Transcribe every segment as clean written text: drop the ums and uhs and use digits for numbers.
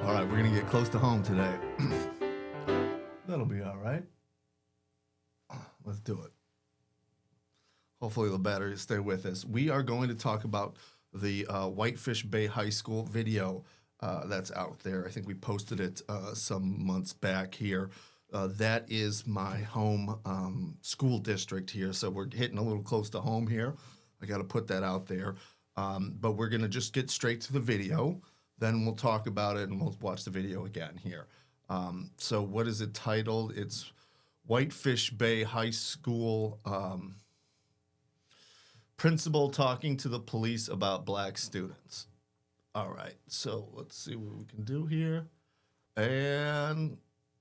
All right, we're going to get close to home today. That'll be all right. Let's do it. Hopefully the batteries stay with us. We are going to talk about the Whitefish Bay High School video that's out there. I think we posted it some months back here. That is my home school district here, so we're hitting a little close to home here. I got to put that out there. But we're going to just get straight to the video. Then we'll talk about it and we'll watch the video again here. So what is it titled? It's Whitefish Bay High School principal talking to the police about black students. All right, so let's see what we can do here. And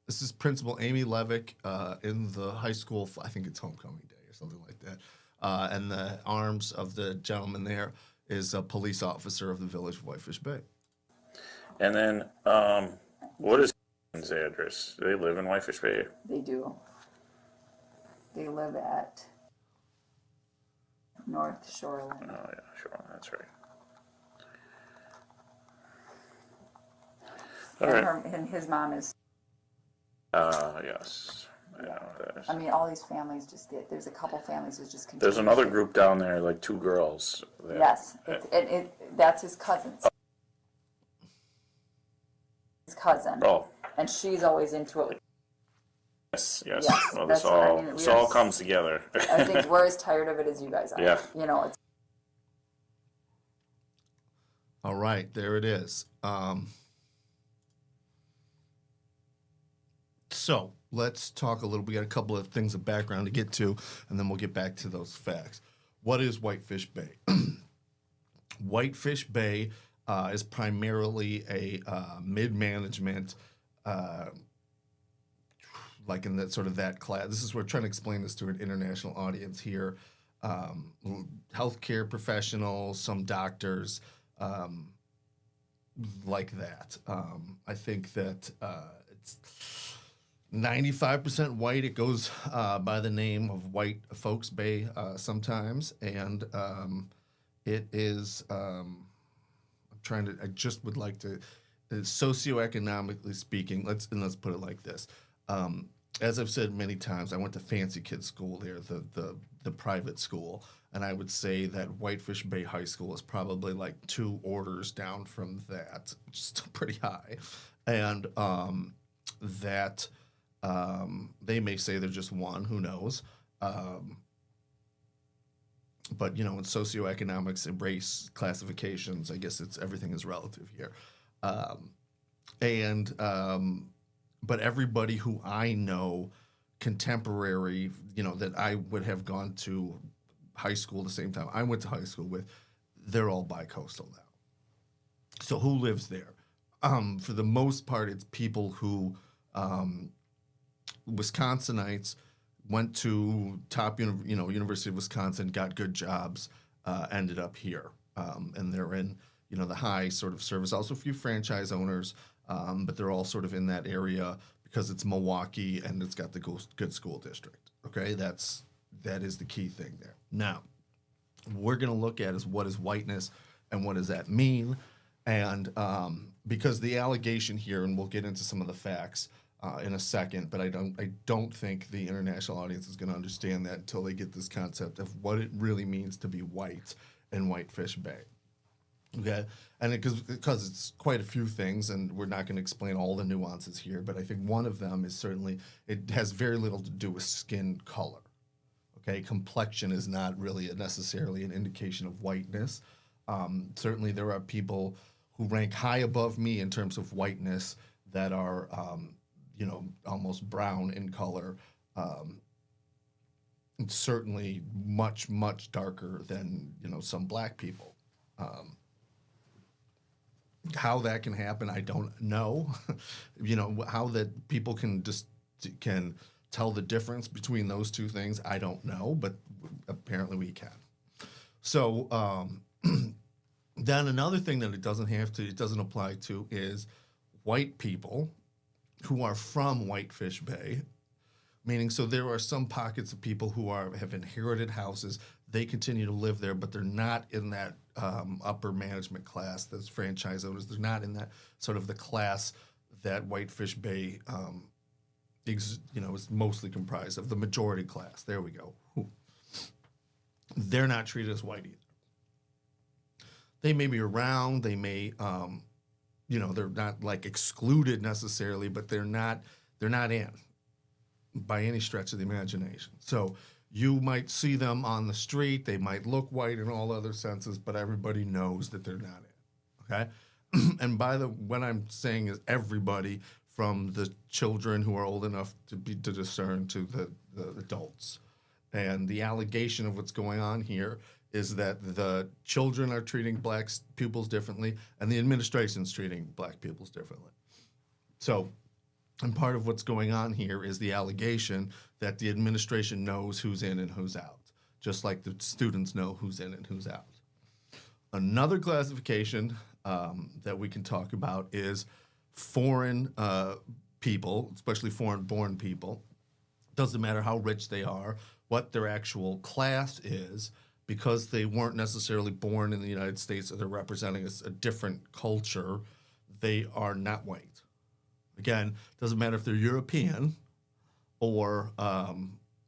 this is Principal AMY LEVEK in the high school, I think it's homecoming day or something like that. And the arms of the gentleman there is a police officer of the village of Whitefish Bay. And then, what is his address? Do they live in Whitefish Bay? They do. They live at North Shoreline. Oh, yeah, sure, that's right. All right. And his mom is. Yes. I know that is. I mean, all these families just get. There's a couple families that just continue. There's another group down there, like two girls. Yes, that's his cousin's. His cousin. Oh. And she's always into it. Yes. Yes, Well, that's this what I all mean. this all comes together. I think we're as tired of it as you guys are. Yeah. You know, it's. All right, there it is. So let's talk a little. We got a couple of things of background to get to, and then we'll get back to those facts. What is Whitefish Bay? Whitefish Bay is primarily a mid-management, like in that sort of that class. This is we're trying to explain this to an international audience here. Healthcare professionals, some doctors, like that. I think that it's 95% white. It goes by the name of White Folks Bay sometimes, and it is. I just would like to, socioeconomically speaking, let's put it like this. As I've said many times, I went to Fancy Kids School there, the private school, and I would say that Whitefish Bay High School is probably like 2 orders down from that, which is still pretty high. And that they may say they're just one, who knows. But, in socioeconomics and race classifications, I guess everything is relative here. But everybody who I know, contemporary, that I would have gone to high school the same time I went to high school with, they're all bi-coastal now. So who lives there? For the most part, it's people who, Wisconsinites, went to top, University of Wisconsin, got good jobs, ended up here, and they're in, the high sort of service. Also, a few franchise owners, but they're all sort of in that area because it's Milwaukee and it's got the good school district. Okay, that is the key thing there. Now, we're going to look at is what is whiteness and what does that mean, and because the allegation here, and we'll get into some of the facts. In a second, but I don't think the international audience is going to understand that until they get this concept of what it really means to be white in Whitefish Bay. Okay, and because it's quite a few things, and we're not going to explain all the nuances here, but I think one of them is certainly it has very little to do with skin color. Okay, complexion is not really necessarily an indication of whiteness. Certainly, there are people who rank high above me in terms of whiteness that are almost brown in color, and certainly much, much darker than, some black people. How that can happen, I don't know. How that people can tell the difference between those two things, I don't know, but apparently we can. So then another thing that it doesn't apply to is white people who are from Whitefish Bay, meaning so there are some pockets of people who have inherited houses. They continue to live there, but they're not in that upper management class, those franchise owners. They're not in that sort of the class that Whitefish Bay, is mostly comprised of, the majority class. There we go. They're not treated as white either. They may be around. They may, they're not like excluded necessarily, but they're not in by any stretch of the imagination. So you might see them on the street. They might look white in all other senses, but everybody knows that they're not in. Okay, and what I'm saying is everybody, from the children who are old enough to discern to the adults. And the allegation of what's going on here is that the children are treating black pupils differently, and the administration's treating black pupils differently. So, and part of what's going on here is the allegation that the administration knows who's in and who's out, just like the students know who's in and who's out. Another classification that we can talk about is foreign people, especially foreign-born people. Doesn't matter how rich they are, what their actual class is, because they weren't necessarily born in the United States or they're representing a different culture, they are not white. Again, doesn't matter if they're European or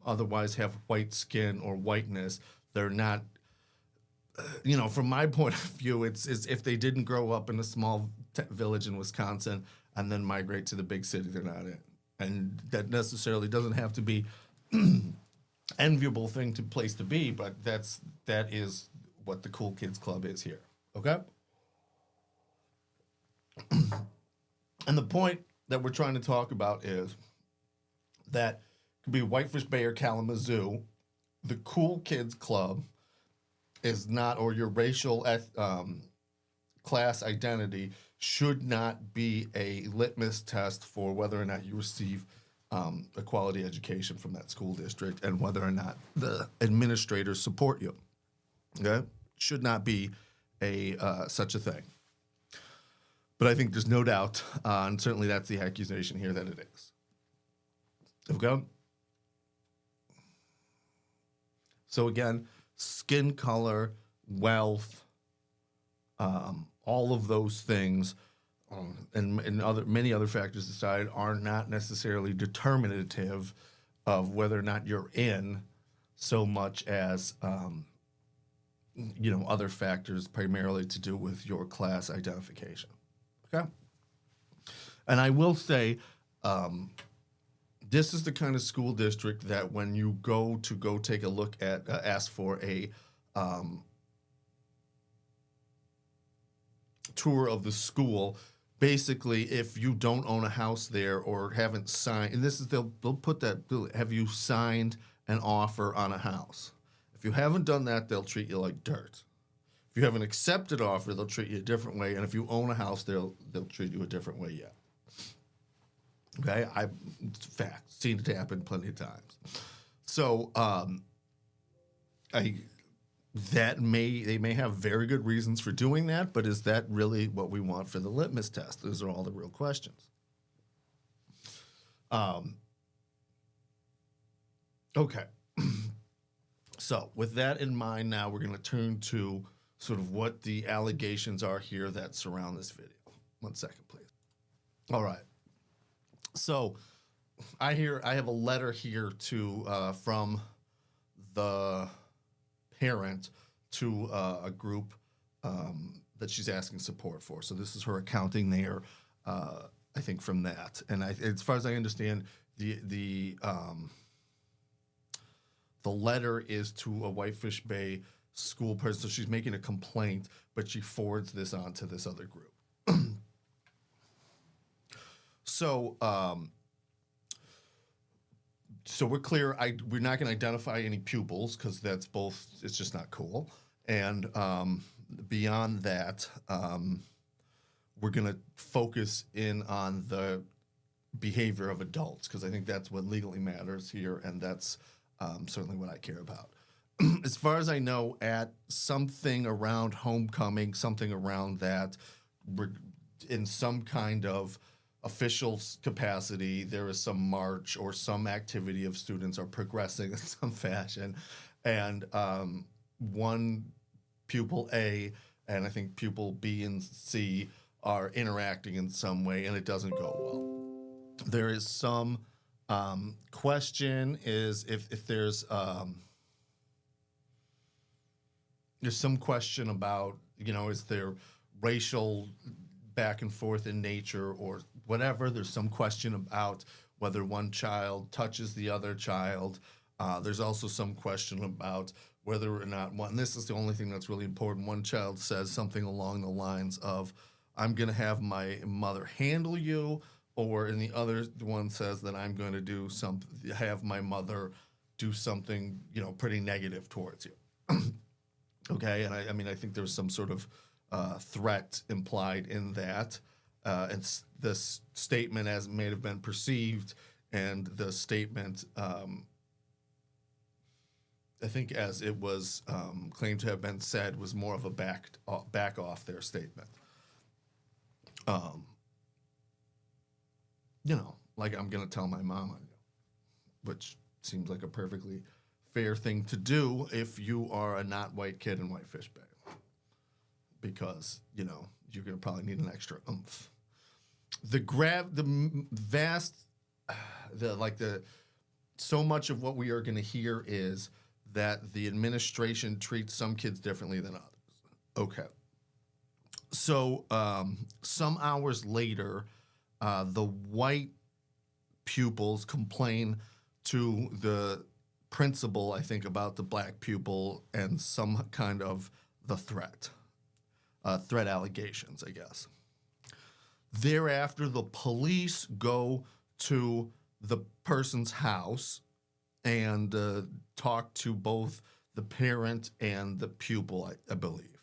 otherwise have white skin or whiteness, they're not, from my point of view, it's if they didn't grow up in a small village in Wisconsin and then migrate to the big city, they're not in. And that necessarily doesn't have to be enviable place to be, but that is what the Cool Kids Club is here. Okay? And the point that we're trying to talk about is that it could be Whitefish Bay or Kalamazoo. The Cool Kids Club is not, or your racial class identity should not be a litmus test for whether or not you receive a quality education from that school district and whether or not the administrators support you. Okay? Should not be such a thing. But I think there's no doubt, and certainly that's the accusation here, that it is. Okay? So again, skin color, wealth, all of those things, and many other factors aside, are not necessarily determinative of whether or not you're in, so much as other factors primarily to do with your class identification. Okay? And I will say, this is the kind of school district that when you go take a look at, ask for a tour of the school, basically, if you don't own a house there or haven't signed, and this is, they'll put that, have you signed an offer on a house? If you haven't done that, they'll treat you like dirt. If you have an accepted offer, they'll treat you a different way, and if you own a house, they'll treat you a different way yet. Okay, it's a fact, seen it happen plenty of times. So, they may have very good reasons for doing that, but is that really what we want for the litmus test? Those are all the real questions. Okay. So with that in mind, now we're going to turn to sort of what the allegations are here that surround this video. 1 second, please. All right. So I have a letter here from the parent to a group that she's asking support for. So this is her accounting there, I think, from that. And as far as I understand, the letter is to a Whitefish Bay school person. So she's making a complaint, but she forwards this on to this other group. So we're clear. We're not going to identify any pupils because it's just not cool. And beyond that, we're going to focus in on the behavior of adults because I think that's what legally matters here, and that's certainly what I care about. As far as I know, at something around homecoming, something around that, we're in some kind of official capacity, there is some march or some activity of students are progressing in some fashion. And one pupil A and I think pupil B and C are interacting in some way, and it doesn't go well. There is some question is if there's some question about, is there racial back and forth in nature or whatever. There's some question about whether one child touches the other child. There's also some question about whether or not one, and this is the only thing that's really important, one child says something along the lines of, I'm going to have my mother handle you, or in the other one says that I'm going to have my mother do something, pretty negative towards you. Okay, and I think there's some sort of threat implied in that. And this statement as it may have been perceived, and the statement, I think as it was claimed to have been said, was more of a back off their statement. Like I'm going to tell my mom on you, which seems like a perfectly fair thing to do if you are a not white kid in Whitefish Bay, because you're going to probably need an extra oomph. So much of what we are going to hear is that the administration treats some kids differently than others. Okay. So some hours later, the white pupils complain to the principal, I think, about the black pupil and some kind of the threat allegations, I guess. Thereafter, the police go to the person's house and talk to both the parent and the pupil, I believe.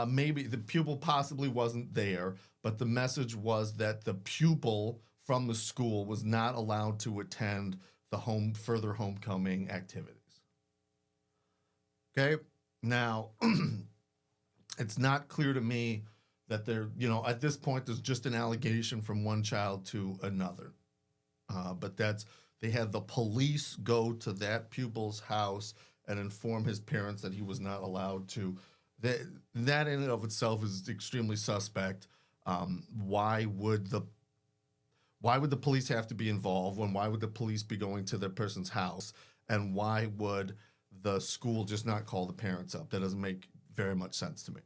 Maybe the pupil possibly wasn't there, but the message was that the pupil from the school was not allowed to attend the further homecoming activities. Okay, now it's not clear to me that at this point there's just an allegation from one child to another, but they had the police go to that pupil's house and inform his parents that he was not allowed to. That in and of itself is extremely suspect. Why would the police have to be involved? Why would the police be going to the person's house? And why would the school just not call the parents up? That doesn't make very much sense to me.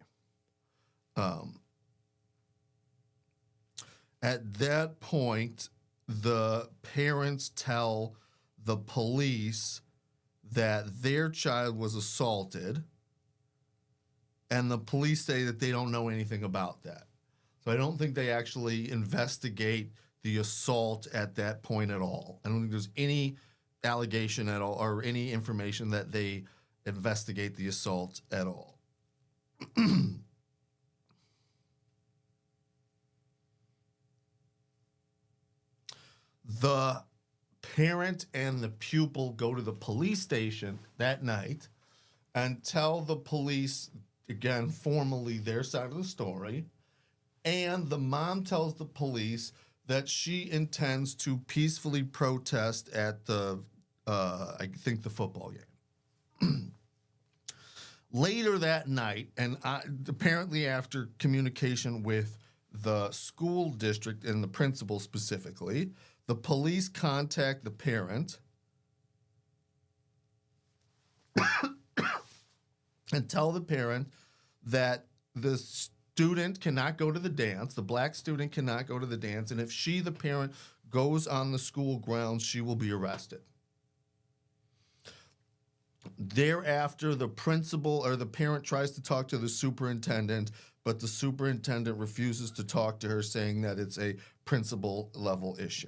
At that point, the parents tell the police that their child was assaulted, and the police say that they don't know anything about that. So I don't think they actually investigate the assault at that point at all. I don't think there's any allegation at all or any information that they investigate the assault at all. The parent and the pupil go to the police station that night and tell the police, again, formally their side of the story. And the mom tells the police that she intends to peacefully protest at the football game. Later that night, and apparently after communication with the school district and the principal specifically, the police contact the parent and tell the parent that the student cannot go to the dance, the black student cannot go to the dance, and if she, the parent, goes on the school grounds, she will be arrested. Thereafter, the principal or the parent tries to talk to the superintendent, but the superintendent refuses to talk to her, saying that it's a principal level issue.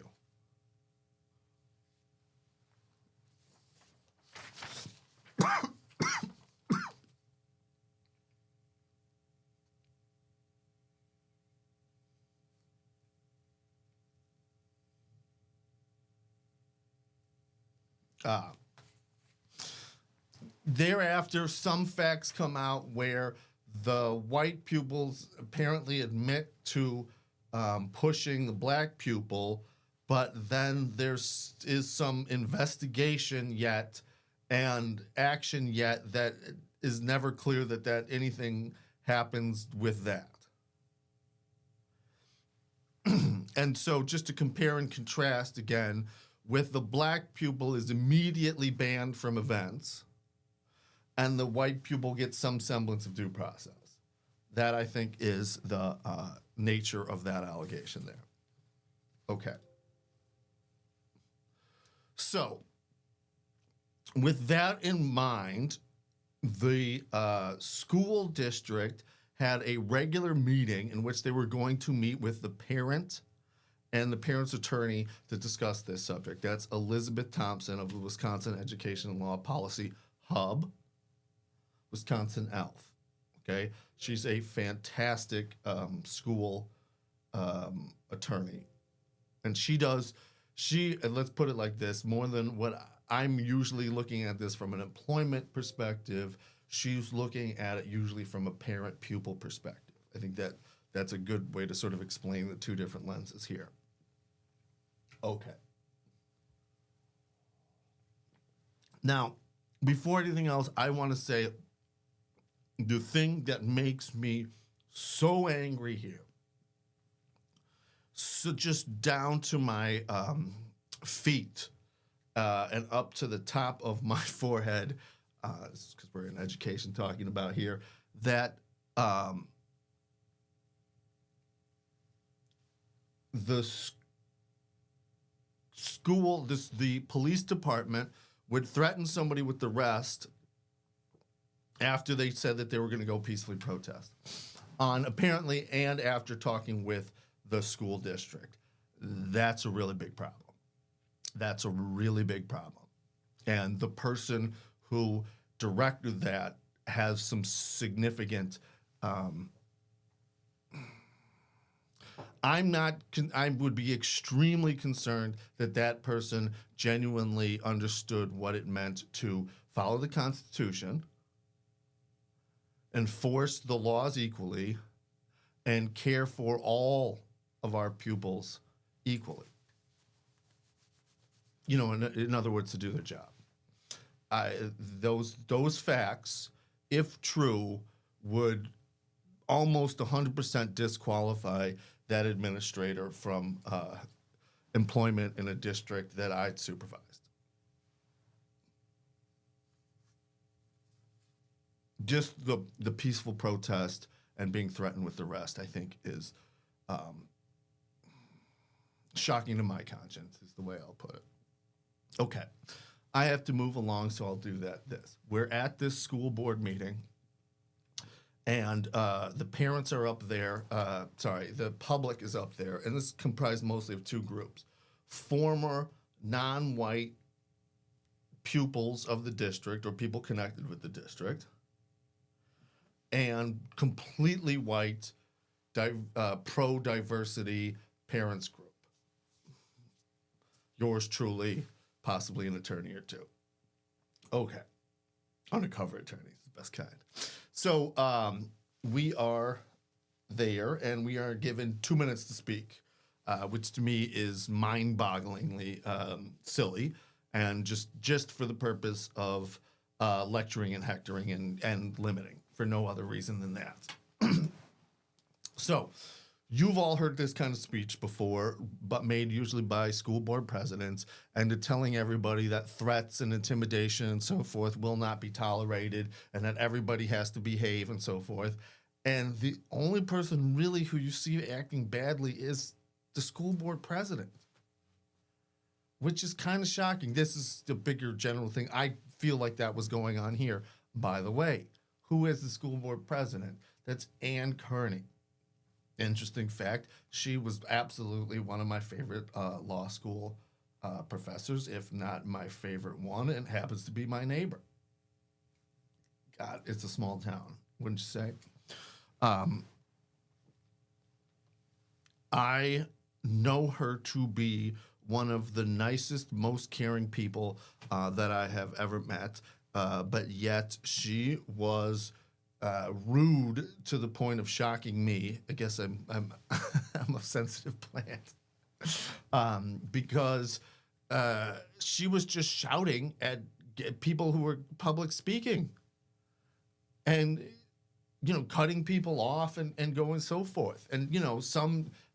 Thereafter, some facts come out where the white pupils apparently admit to pushing the black pupil but then is some investigation yet and action yet that is never clear that anything happens with that. And so just to compare and contrast again, with the black pupil is immediately banned from events, and the white pupil gets some semblance of due process. That, I think, is the nature of that allegation there. Okay. So, with that in mind, the school district had a regular meeting in which they were going to meet with the parent and the parent's attorney to discuss this subject. That's Elizabeth Thompson of the Wisconsin Education and Law Policy Hub, Wisconsin ELF. Okay, she's a fantastic school attorney, and and let's put it like this, more than what I'm usually looking at this from an employment perspective, she's looking at it usually from a parent-pupil perspective. I think that's a good way to sort of explain the two different lenses here. Okay. Now, before anything else, I want to say the thing that makes me so angry here, so just down to my feet and up to the top of my forehead, because we're in education talking about here, that the the police department would threaten somebody with arrest after they said that they were going to go peacefully protest, apparently, and after talking with the school district. That's a really big problem. That's a really big problem. And the person who directed that has some significant, I would be extremely concerned that person genuinely understood what it meant to follow the Constitution, enforce the laws equally, and care for all of our pupils equally. You know, in other words, to do their job. Those facts, if true, would almost 100% disqualify that administrator from employment in a district that I'd supervised. Just the peaceful protest and being threatened with arrest, I think, is shocking to my conscience, is the way I'll put it. Okay, I have to move along, so I'll do that. We're at this school board meeting, and the parents are up there. The public is up there, and this is comprised mostly of two groups: former non-white pupils of the district or people connected with the district, and completely white pro-diversity parents group. Yours truly, possibly an attorney or two. Okay. Undercover attorneys, the best kind. So we are there, and we are given 2 minutes to speak, which to me is mind-bogglingly silly, and just for the purpose of lecturing and hectoring and limiting, for no other reason than that. So, you've all heard this kind of speech before, but made usually by school board presidents, and to telling everybody that threats and intimidation and so forth will not be tolerated, and that everybody has to behave and so forth. And the only person really who you see acting badly is the school board president, which is kind of shocking. This is the bigger general thing. I feel like that was going on here. By the way, who is the school board president? That's Ann Kearney. Interesting fact, she was absolutely one of my favorite law school professors, if not my favorite one, and happens to be my neighbor. God, it's a small town, wouldn't you say? I know her to be one of the nicest, most caring people that I have ever met, but yet she was rude to the point of shocking me. I guess I'm I'm a sensitive plant. because she was just shouting at people who were public speaking and, cutting people off and going so forth. And,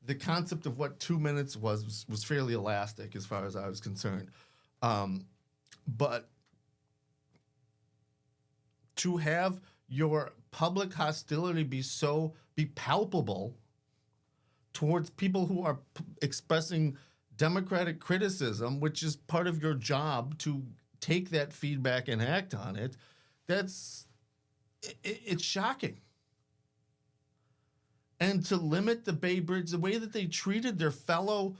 the concept of what 2 minutes was fairly elastic as far as I was concerned. But to have your public hostility be palpable towards people who are expressing democratic criticism, which is part of your job to take that feedback and act on it, it's shocking. And to limit the Bay Bridge, the way that they treated their fellow,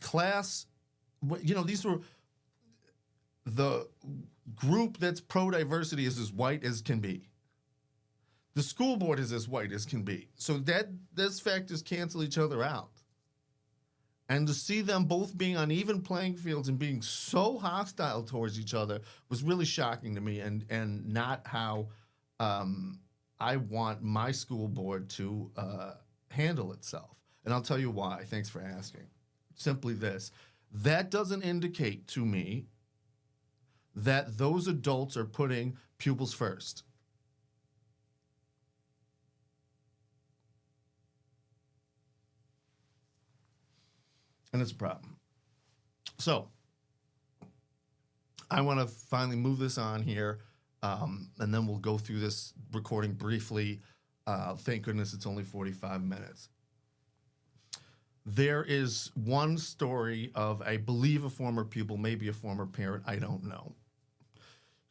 class, these were the group that's pro-diversity is as white as can be. The school board is as white as can be. So those factors cancel each other out. And to see them both being on even playing fields and being so hostile towards each other was really shocking to me, and not how I want my school board to handle itself. And I'll tell you why. Thanks for asking. Simply this. That doesn't indicate to me that those adults are putting pupils first. And it's a problem. So I want to finally move this on here, and then we'll go through this recording briefly. Thank goodness it's only 45 minutes. There is one story of, I believe, a former pupil, maybe a former parent, I don't know.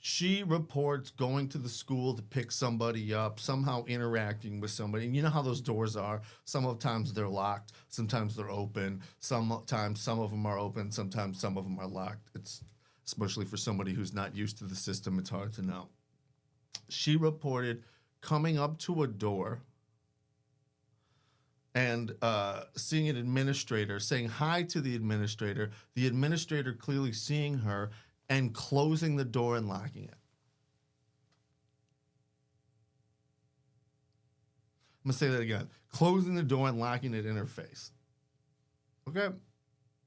She reports going to the school to pick somebody up, somehow interacting with somebody. And you know how those doors are. Sometimes they're locked, sometimes they're open. Sometimes some of them are open, sometimes some of them are locked. It's especially for somebody who's not used to the system, it's hard to know. She reported coming up to a door and seeing an administrator, saying hi to the administrator clearly seeing her, and closing the door and locking it. I'm gonna say that again. Closing the door and locking it in her face. Okay?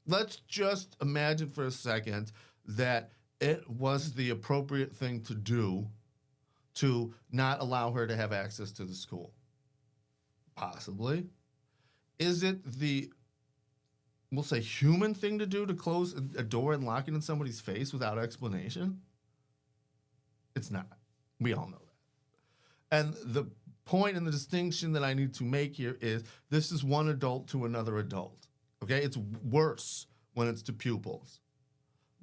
Let's just imagine for a second that it was the appropriate thing to do to not allow her to have access to the school. Possibly. Is it the, we'll say, human thing to do to close a door and lock it in somebody's face without explanation? It's not. We all know that. And the point and the distinction that I need to make here is this is one adult to another adult. Okay? It's worse when it's to pupils.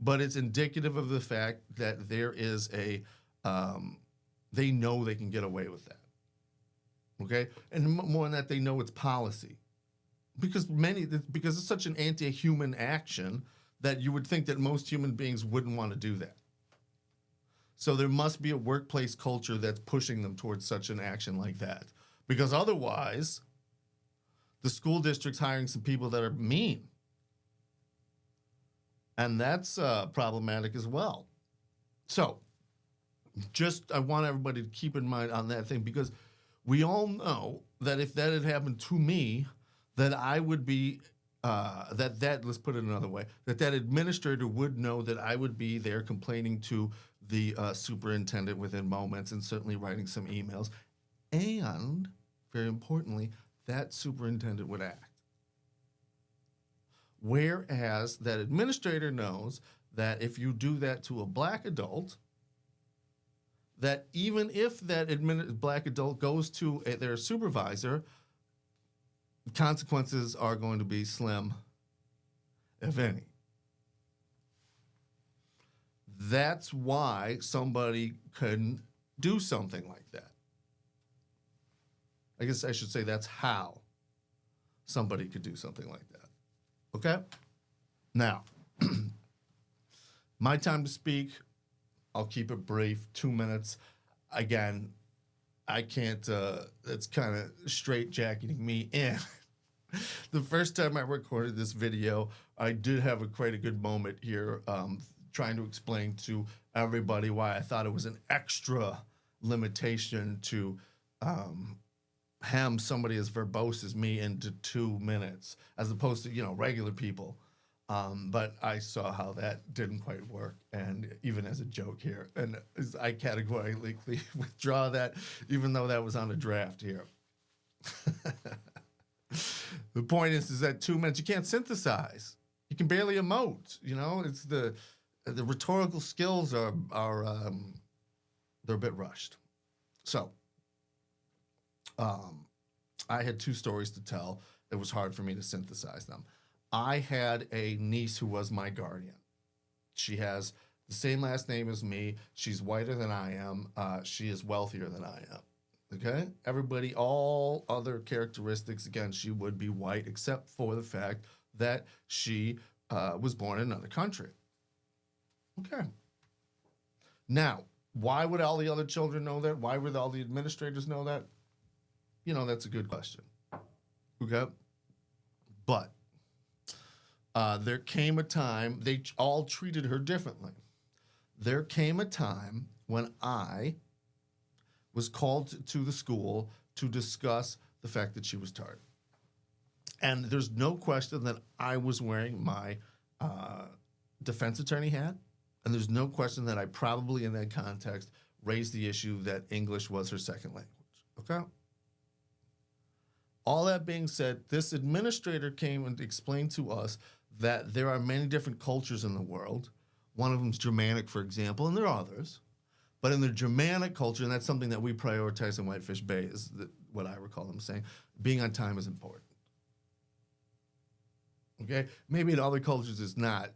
But it's indicative of the fact that there is a, they know they can get away with that. Okay? And more than that, they know it's policy. Because it's such an anti-human action that you would think that most human beings wouldn't want to do that. So there must be a workplace culture that's pushing them towards such an action like that. Because otherwise, the school district's hiring some people that are mean. And that's problematic as well. So I want everybody to keep in mind on that thing, because we all know that if that had happened to me, that I would be, let's put it another way, that administrator would know that I would be there complaining to the superintendent within moments and certainly writing some emails. And, very importantly, that superintendent would act. Whereas that administrator knows that if you do that to a black adult, that even if that black adult goes to their supervisor, consequences are going to be slim, if any. That's why somebody couldn't do something like that. I guess I should say that's how somebody could do something like that. Okay? Now, my time to speak, I'll keep it brief, 2 minutes. Again, I can't, it's kind of straight-jacketing me in. The first time I recorded this video, I did have quite a good moment here trying to explain to everybody why I thought it was an extra limitation to hem somebody as verbose as me into 2 minutes, as opposed to, regular people. But I saw how that didn't quite work, and even as a joke here, and I categorically withdraw that, even though that was on a draft here. The point is that 2 minutes you can't synthesize. You can barely emote. It's the rhetorical skills are they're a bit rushed. So, I had 2 stories to tell. It was hard for me to synthesize them. I had a niece who was my guardian. She has the same last name as me. She's whiter than I am. She is wealthier than I am. Okay? Everybody, all other characteristics, again, she would be white, except for the fact that she was born in another country. Okay. Now, why would all the other children know that? Why would all the administrators know that? That's a good question. Okay? But there came a time, they all treated her differently. There came a time when I was called to the school to discuss the fact that she was tardy. And there's no question that I was wearing my defense attorney hat. And there's no question that I probably, in that context, raised the issue that English was her second language. Okay? All that being said, this administrator came and explained to us that there are many different cultures in the world. One of them is Germanic, for example, and there are others. But in the Germanic culture, and that's something that we prioritize in Whitefish Bay, is what I recall them saying, being on time is important. Okay? Maybe in other cultures it's not.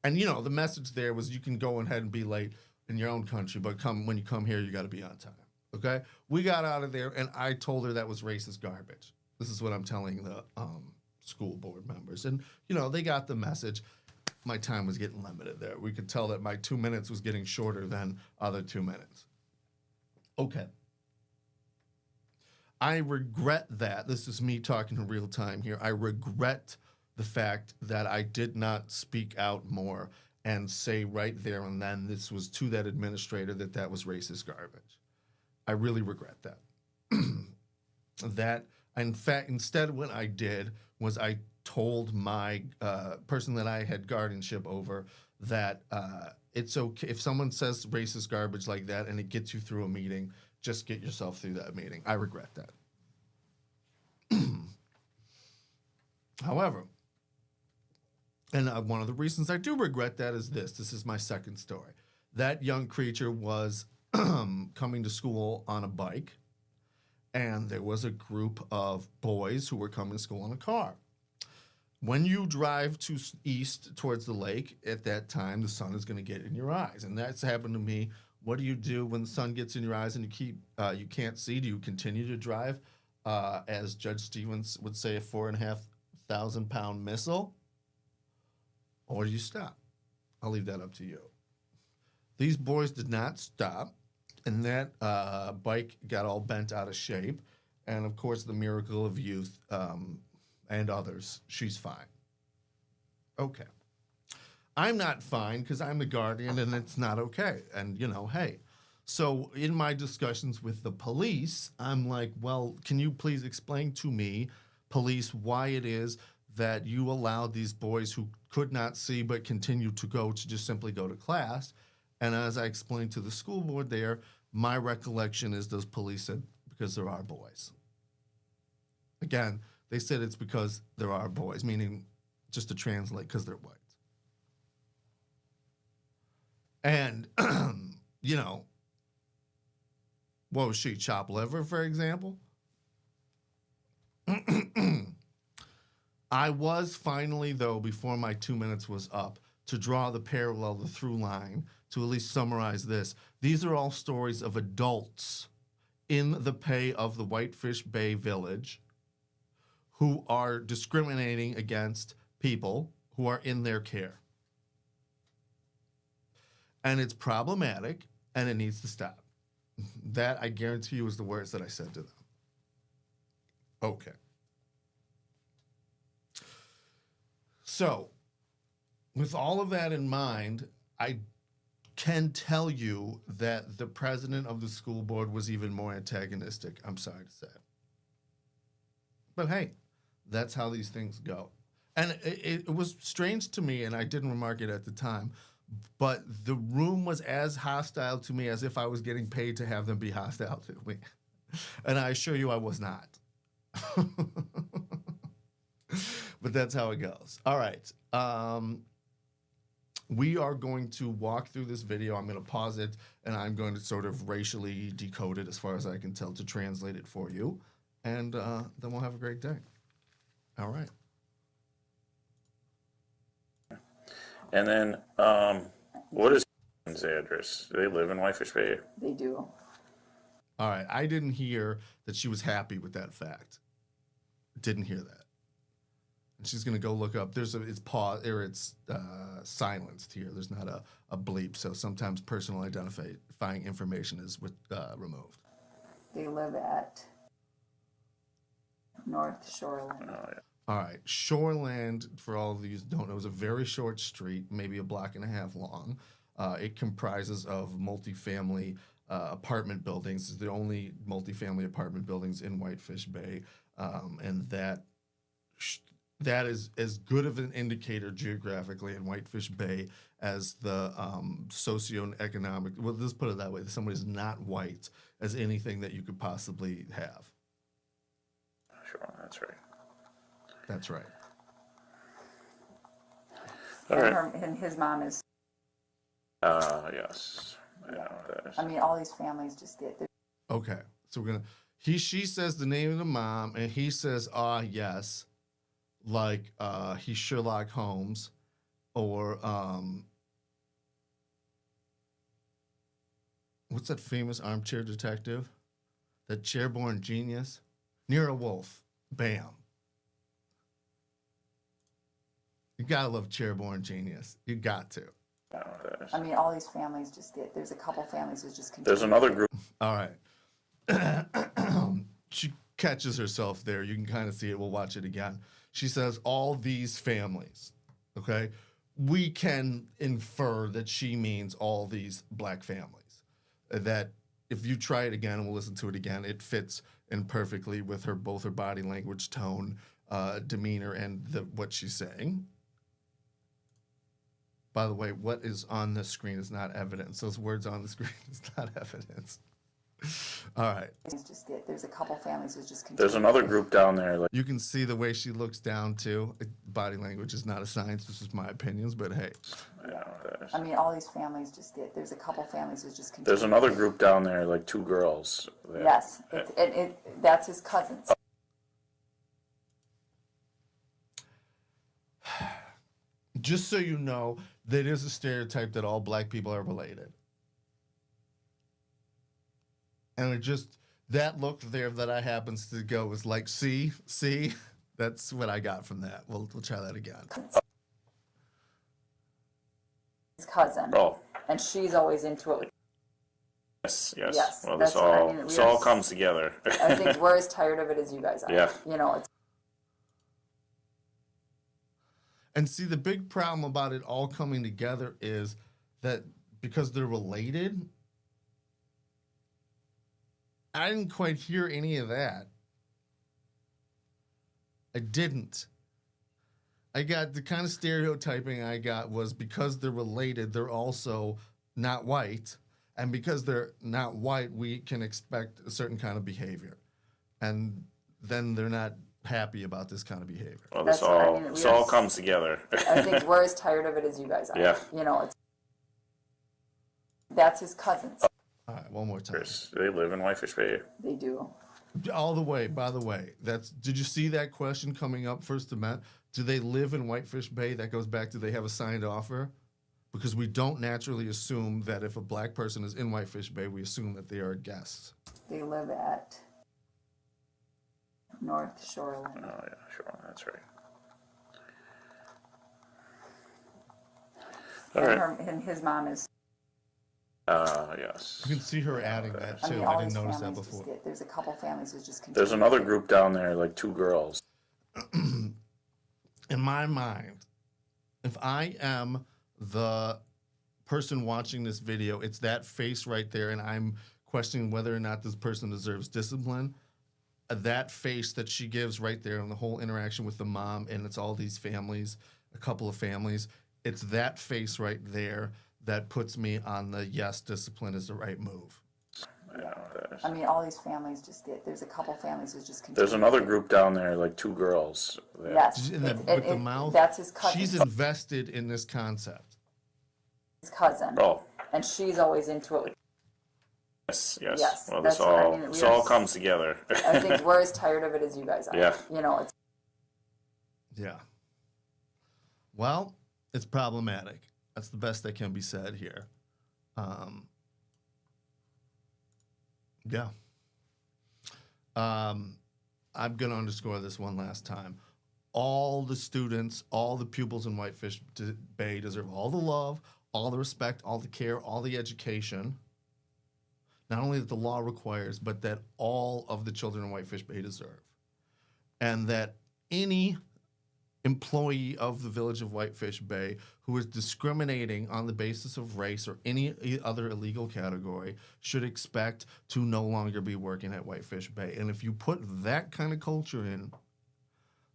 And, the message there was you can go ahead and be late in your own country, but when you come here, you got to be on time. Okay? We got out of there, and I told her that was racist garbage. This is what I'm telling the school board members. And, they got the message. My time was getting limited there. We could tell that my 2 minutes was getting shorter than other 2 minutes. Okay. I regret that. This is me talking in real time here. I regret the fact that I did not speak out more and say right there and then this was to that administrator that was racist garbage. I really regret that. That, in fact, instead what I did was I told my person that I had guardianship over that it's okay if someone says racist garbage like that and it gets you through a meeting, just get yourself through that meeting. I regret that. However, and one of the reasons I do regret that is this. This is my second story. That young creature was coming to school on a bike, and there was a group of boys who were coming to school in a car. When you drive to east towards the lake, at that time, the sun is going to get in your eyes. And that's happened to me. What do you do when the sun gets in your eyes and you can't see? Do you continue to drive, as Judge Stevens would say, a 4,500 pound missile? Or do you stop? I'll leave that up to you. These boys did not stop, and that bike got all bent out of shape. And, of course, the miracle of youth and others, she's fine. Okay. I'm not fine because I'm the guardian, and it's not okay. And, hey. So in my discussions with the police, I'm like, well, can you please explain to me, police, why it is that you allowed these boys who could not see but continued to just simply go to class? And as I explained to the school board there, my recollection is those police said, because there are boys. Again, they said it's because there are boys, meaning, just to translate, because they're white. And, what was she, chopped liver, for example? I was finally, though, before my 2 minutes was up, to draw the parallel, the through line, to at least summarize this. These are all stories of adults in the pay of the Whitefish Bay Village who are discriminating against people who are in their care. And it's problematic, and it needs to stop. That, I guarantee you, is the words that I said to them. Okay. So, with all of that in mind, I can tell you that the president of the school board was even more antagonistic, I'm sorry to say. But hey, that's how these things go. And it was strange to me, and I didn't remark it at the time, but the room was as hostile to me as if I was getting paid to have them be hostile to me. And I assure you I was not. But that's how it goes. All right. We are going to walk through this video. I'm going to pause it, and I'm going to sort of racially decode it as far as I can tell to translate it for you. And then we'll have a great day. All right. And then, what is address? Do they live in Whitefish Bay? They do. All right. I didn't hear that she was happy with that fact. Didn't hear that. And she's going to go look up. It's pause or it's silenced here. There's not a bleep. So sometimes personal identifying information is removed. They live at North Shoreland. Oh, yeah. All right. Shoreland, for all of you who don't know, is a very short street, maybe a block and a half long. It comprises of multifamily apartment buildings. It's the only multifamily apartment buildings in Whitefish Bay. And that is as good of an indicator geographically in Whitefish Bay as the socioeconomic, well, let's put it that way, that somebody's not white as anything that you could possibly have. Sure, that's right. That's right. All right. And his mom is, Yes. I know what that is. I mean, all these families just get, Okay. So we're going to, she says the name of the mom, and he says, yes, like he's Sherlock Holmes, or what's that famous armchair detective? That chairborne genius? Nero Wolfe. Bam. You gotta love chairborne genius. You got to. I know what that is. I mean, all these families just get, there's a couple families that just continue. There's another group. All right. She catches herself there. You can kind of see it. We'll watch it again. She says, all these families. Okay. We can infer that she means all these black families. That if you try it again, and we'll listen to it again, it fits in perfectly with her, both her body language, tone, demeanor, and what she's saying. By the way, what is on the screen is not evidence. Those words on the screen is not evidence. All right. Just get, there's a couple families that just continue. There's another group down there. Like, You can see the way she looks down too. Body language is not a science. This is my opinions, but hey. I know what that is. I mean, all these families just get, there's a couple families that just continue. There's another group down there, like two girls. that- Yes, that's his cousins. Just so you know, that is a stereotype that all black people are related. And it just, that look there that I happens to go was like, see, that's what I got from that. We'll try that again. His cousin. Oh, And she's always into it. yes. Yes, Well, that's this what I all, mean. this all comes together. I think we're as tired of it as you guys are. Yeah. You know, it's And see, the big problem about it all coming together is that because they're related, I didn't quite hear any of that. I didn't. I got the kind of stereotyping I got was because they're related, they're also not white. And because they're not white, we can expect a certain kind of behavior. And then they're not happy about this kind of behavior. Well, this That's what I all, mean. this all comes together. I think we're as tired of it as you guys are. Yeah. You know, it's that's his cousins. All right, one more time. They live in Whitefish Bay. They do. All the way, by the way, did you see that question coming up first amendment? Do they live in Whitefish Bay? That goes back to they have a signed offer? Because we don't naturally assume that if a black person is in Whitefish Bay, we assume that they are guests. They live at North Shoreland. Oh, yeah, sure. That's right. All right. And his mom is. Yes. You can see her adding that I too. mean, I all didn't these notice that families just before. get, there's a couple families that just continue. There's another group down there, like two girls. In my mind, if I am the person watching this video, it's that face right there, and I'm questioning whether or not this person deserves discipline. that face that she gives right there, and the whole interaction with the mom, and it's all these families, a couple of families. It's that face right there that puts me on the yes, discipline is the right move. I mean, all these families just get. There's a couple families who just continue. There's another group down there, like 2 girls. Yes, And that, with the mouth, that's his cousin. she's invested in this concept. His cousin. Oh. And she's always into it. Yes. Yes, Well, that's this what I all mean. this all comes together. I think we're as tired of it as you guys are. Yeah. You know, it's. Yeah. Well, it's problematic. That's the best that can be said here. Yeah. I'm going to underscore this one last time. All the students, all the pupils in Whitefish Bay deserve all the love, all the respect, all the care, all the education. Not only that the law requires, but that all of the children in Whitefish Bay deserve. And that any employee of the village of Whitefish Bay who is discriminating on the basis of race or any other illegal category should expect to no longer be working at Whitefish Bay. And if you put that kind of culture in,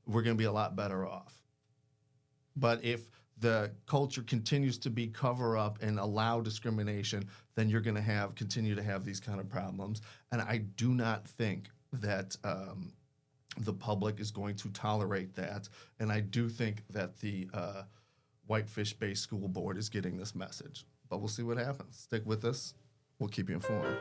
we're going to be a lot better off. But if the culture continues to be cover up and allow discrimination, then you're going to continue to have these kind of problems. And I do not think that the public is going to tolerate that. And I do think that the Whitefish Bay School Board is getting this message. But we'll see what happens. Stick with us. We'll keep you informed.